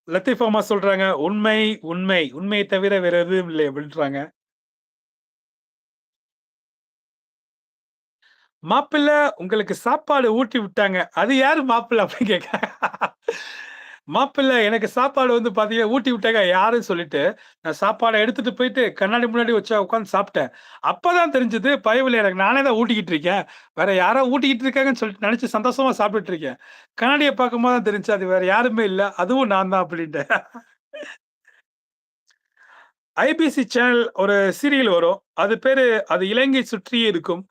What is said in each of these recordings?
லத்தீஃப் அம்மா சொல்றாங்க, "உண்மை, உண்மை. உண்மைய தவிர வேற எதுவும் இல்லை" அப்படின்றாங்க. "மாப்பிள்ளை உங்களுக்கு சாப்பாடு ஊட்டி விட்டாங்க. அது யாரு மாப்பிள்ளை?" அப்படின்னு கேட்க மாப்பிள்ளை எனக்கு சாப்பாடு வந்து பார்த்தீங்கன்னா, ஊட்டி விட்டாங்க யாருன்னு சொல்லிட்டு, நான் சாப்பாட எடுத்துட்டு போயிட்டு கண்ணாடி முன்னாடி வச்சு உட்கார்ந்து சாப்பிட்டேன். அப்பதான் தெரிஞ்சது, பயபுள்ள எனக்கு நானே தான் ஊட்டிக்கிட்டு இருக்கேன். வேற யாரோ ஊட்டிக்கிட்டு இருக்காங்கன்னு சொல்லிட்டு நெனச்சு சந்தோஷமா சாப்பிட்டுட்டு இருக்கேன். கண்ணாடிய பார்க்கும்போது தான் தெரிஞ்சுச்சு, அது வேற யாருமே இல்ல. அதுவும் நான் தான் அப்படின்ட்டேன். ஐபிசி சேனல் ஒரு சீரியல் வரும். அது பேரு அது இலங்கை சுற்றியே இருக்கும்.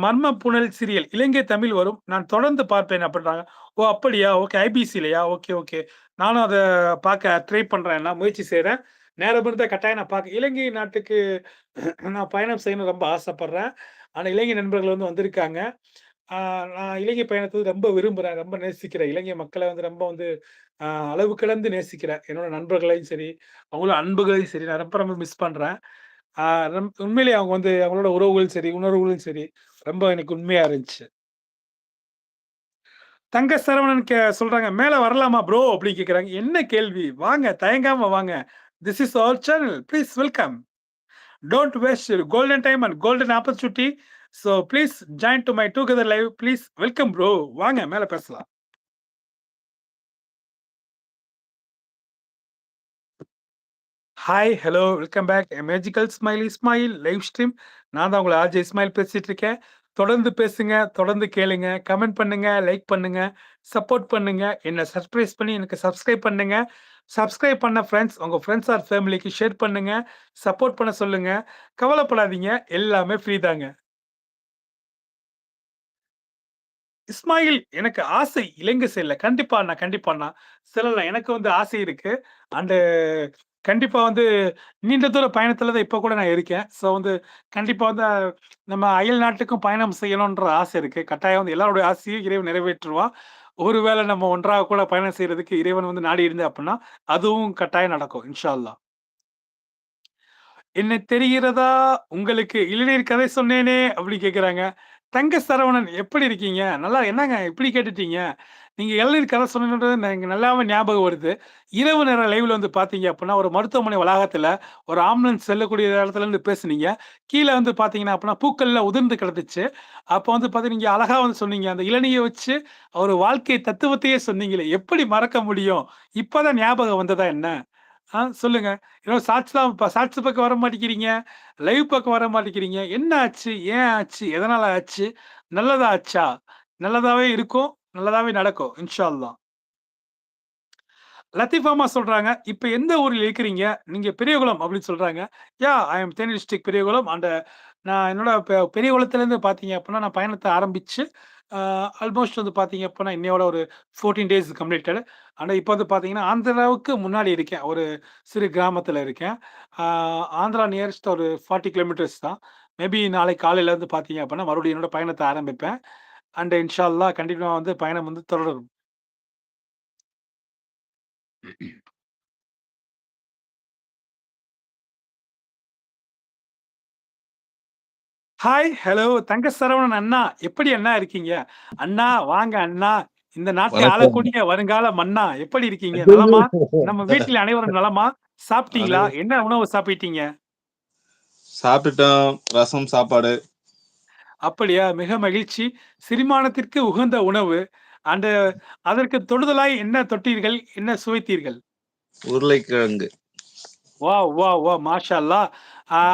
மர்ம புனல் சீரியல். இலங்கை தமிழ் வரும். நான் தொடர்ந்து பார்ப்பேன் அப்படின்றாங்க. ஓ! அப்படியா? ஓகே. ஐபிசிலயா? Okay, okay. நானும் அத பார்க்க ட்ரை பண்றேன். நான் முயற்சி செய்றேன். நேரம் இருந்தா கட்டாயம் நான் பார்க்க இலங்கை நாட்டுக்கு நான் பயணம் செய்யணும்னு ரொம்ப ஆசைப்படுறேன். ஆனா, இலங்கை நண்பர்கள் வந்து வந்திருக்காங்க. ஆ நான் இலங்கை பயணத்த ரொம்ப விரும்புறேன். ரொம்ப நேசிக்கிறேன். இலங்கை மக்கள வந்து ரொம்ப வந்து அளவு கடந்து நேசிக்கிறேன். என்னோட நண்பர்களையும் சரி, அவங்களோட அன்புகளையும் சரி, நான் ரொம்ப ரொம்ப மிஸ் பண்றேன். ஆ உண்மையிலேயே அவங்க வந்து அவங்களோட உறவுகளும் சரி, உணர்வுகளும் சரி, ரொம்ப எனக்கு உண்மையா இருந்துச்சு. தங்க சரவணன் சொல்றாங்க, "மேல வரலாமா ப்ரோ?" அப்படின்னு கேட்கறாங்க. என்ன கேள்வி? வாங்க, தயங்காம வாங்க. This is our channel. Please welcome. Don't waste your golden time and golden opportunity. So please join to my together live. Please welcome bro. வாங்க மேல பேசலாம். Hi, hello, welcome back. Magical smile Ismail live stream. நான் தான் உங்கள RJ Ismail பேசிட்டு இருக்கேன். தொடர்ந்து பேசுங்க, தொடர்ந்து கேளுங்க, கமெண்ட் பண்ணுங்க, லைக் பண்ணுங்க, சப்போர்ட் பண்ணுங்க. என்ன சர்ப்ரைஸ் பண்ணி எனக்கு சப்ஸ்கிரைப் பண்ணுங்க. சப்ஸ்கிரைப் பண்ண ஃபிரெண்ட்ஸ், உங்க ஃபிரெண்ட்ஸ் ஆர் ஃபேமிலிக்கு ஷேர் பண்ணுங்க. சப்போர்ட் பண்ண சொல்லுங்க. கவலைப்படாதீங்க. எல்லாமே ஃப்ரீ தாங்க. இஸ்மாயில் எனக்கு ஆசை இலங்கை செல்ல. கண்டிப்பா அண்ணா, கண்டிப்பா அண்ணா. செல்லலாம். எனக்கு வந்து ஆசை இருக்கு. அண்டு கண்டிப்பா வந்து நீண்ட தூர பயணத்துல தான் இப்ப கூட நான் இருக்கேன். ஸோ வந்து கண்டிப்பா வந்து நம்ம அயல் நாட்டுக்கும் பயணம் செய்யணுன்ற ஆசை இருக்கு. கட்டாயம் வந்து எல்லாருடைய ஆசையும் இறைவன் நிறைவேற்றுவான். ஒருவேள நம்ம ஒன்றாக கூட பயணம் செய்றதுக்கு இறைவன் வந்து நாடி இருந்தா அப்டின்னா, அதுவும் கட்டாயம் நடக்கும். இன்ஷா அல்லாஹ். "என்ன தெரிகிறதா உங்களுக்கு இளநீர் கதை சொன்னேனே" அப்படி கேட்குறாங்க. தங்க சரவணன் எப்படி இருக்கீங்க? நல்லா என்னங்க இப்படி கேட்டுட்டீங்க? நீங்க இளநீர் கதை சொன்னது எனக்கு நல்லாவே ஞாபகம் வருது. இரவு நேர லைவ்ல வந்து பார்த்தீங்க அப்படின்னா, ஒரு மருத்துவமனை வளாகத்துல ஒரு ஆம்புலன்ஸ் செல்லக்கூடிய இடத்துல இருந்து பேசுனீங்க. கீழ வந்து பார்த்தீங்கன்னா அப்படின்னா, பூக்கள்லாம் உதிர்ந்து கிடந்துச்சு. அப்போ வந்து பார்த்தீங்கன்னா, நீங்க அழகா வந்து சொன்னீங்க. அந்த இளநீய வச்சு ஒரு வாழ்க்கை தத்துவத்தையே சொன்னீங்களே! எப்படி மறக்க முடியும்? இப்ப தான் ஞாபகம் வந்ததா என்ன? சொல்லுங்க. ஏதோ ஷார்ட்ஸ் பக்கம் வர மாட்டேங்கிறீங்க. லைவ் பக்கம் வர மாட்டேங்கிறீங்க. என்ன ஆச்சு? ஏன் ஆச்சு? எதனால ஆச்சு? நல்லதா ஆச்சா? நல்லதாவே இருக்கும். நல்லதாவே நடக்கும். இன்ஷா அல்லாஹ். லத்தீஃப் அம்மா சொல்றாங்க, "இப்ப எந்த ஊர்ல இருக்கிறீங்க? நீங்க பெரியகுளம்" அப்படின்னு சொல்றாங்க. ஐ அம் தேனி டிஸ்ட்ரிக்ட் பெரியகுளம். நான் என்னோட பெரியகுளத்திலேருந்து பார்த்தீங்க அப்படின்னா, நான் பயணத்த ஆரம்பிச்சு, அ ஆல்மோஸ்ட் வந்து பார்த்தீங்க அப்படின்னா, இன்னையோட ஒரு 14 டேஸ் கம்ப்ளீட்டட். ஆனா இப்ப வந்து பார்த்தீங்கன்னா, ஆந்திராவுக்கு முன்னாடி இருக்கேன். ஒரு சிறு கிராமத்தில இருக்கேன். ஆ ஆந்திரா நியரஸ்ட் ஒரு 40 கிலோமீட்டர்ஸ் தான். மேபி நாளைக்கு காலையில இருந்து பார்த்தீங்க அப்படின்னா, மறுபடியும் என்னோட பயணத்த ஆரம்பிப்பேன். இன்ஷா அல்லாஹ் கன்டினியூவா வந்து பயணம் வந்து தொடரும். ஹாய், ஹலோ தங்க சரவணன் அண்ணா. எப்படி அண்ணா இருக்கீங்க? அண்ணா வாங்க அண்ணா. இந்த நாட்டை வணக்கம். ஆளக்கூடிய வருங்கால மன்னா. எப்படி இருக்கீங்க? ஐயய்யோ! நலமா? நம்ம வீட்ல அனைவரும் நலமா? அது சாப்பிட்டீங்களா? என்ன உணவு சாப்பிட்டீங்க? சாப்பிட்டுட்டோம். ரசம் சாப்பாடு. அப்படியா? மிக மகிழ்ச்சி. செரிமானத்திற்கு உகந்த உணவு. அண்டு அதற்கு தொடுதலாய் என்ன தொட்டீர்கள்? என்ன சுவைத்தீர்கள்? உருளைக்கிழங்கு. வாவ்! வாவ்! வாவ்! மாஷா அல்லாஹ்.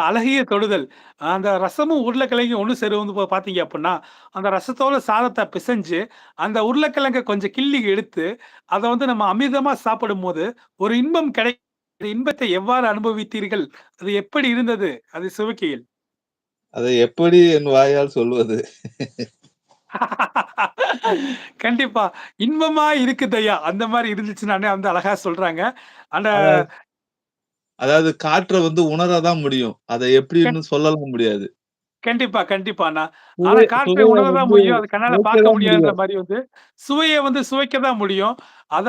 அழகிய தொடுதல். அந்த ரசமும் உருளைக்கிழங்கும் ஒண்ணு சேருவது பார்த்தீங்க அப்புட்ன்னா, அந்த ரசத்தோட சாதத்த பிசைஞ்சு, அந்த உருளைக்கிழங்க கொஞ்சம் கிள்ளி எடுத்து, அத வந்து நம்ம அமிர்தமா சாப்பிடும்போது, ஒரு இன்பம் அந்த இன்பத்தை எவ்வாறு அனுபவித்தீர்கள்? அது எப்படி இருந்தது? அது சுவைக்கையில்? அதை எப்படி என் வாயால் சொல்வது? கண்டிப்பா. இன்பமா இருக்குதையா! அந்த மாரி இருந்துச்சுன்னு வந்து அழகா சொல்றாங்க. அந்த அதாவது அதாவது காற்ற வந்து உணர தான் முடியும். அத எப்படின்னு சொல்லலாம் முடியாது. கண்டிப்பா, கண்டிப்பா அண்ணா. ஆனா காற்றை சுவைய உணர தான் வந்து முடியும். அது கண்ணால சுவைக்க பார்க்க தான் முடியாதுன்ற முடியும். மாரி வந்து, சுவைய வந்து சுவைக்க தான் முடியும்.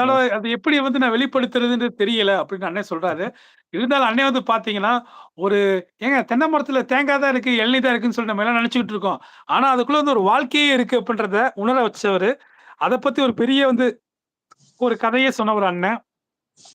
அ அதோட அது எப்படி வந்து நான் வெளிப்படுத்துறதுன்னு தெரியல அப்படின்னு அண்ணன் சொல்றாரு. இருந்தாலும் அண்ணன் வந்து பார்த்தீங்கன்னா, ஒரு ஏங்க தென்னை மரத்துல தேங்காய் தான் இருக்கு, இளநீ தான் இருக்குன்னு சொல்லி நம்ம எல்லாம் நெனச்சுக்கிட்டு இருக்கோம். ஆனா அதுக்குள்ள வந்து ஒரு வாழ்க்கையே இருக்கு அப்படின்றத உணர வச்சவரு. அத பத்தி ஒரு பெரிய வந்து ஒரு கதையே சொன்னவரு அண்ணன்.